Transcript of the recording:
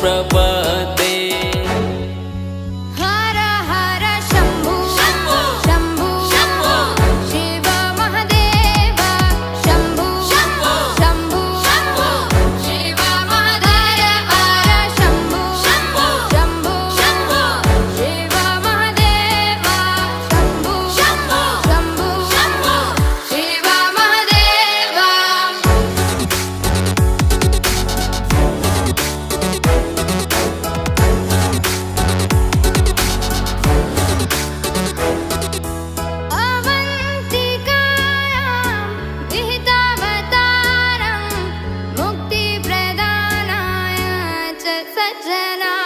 प्रपद्ये। हर हर शम्भु शम्भु शम्भु शम्भु शिव महादेव शम्भु शम्भु शम्भु शम्भु शिव महादेव हर शम्भु शम्भु शम्भु शम्भु शिव महादेव शम्भु शम्भु शम्भु शम्भु शिव महादेव। अवन्तिकायां विहितावतारं मुक्तिप्रदानाय च सज्जना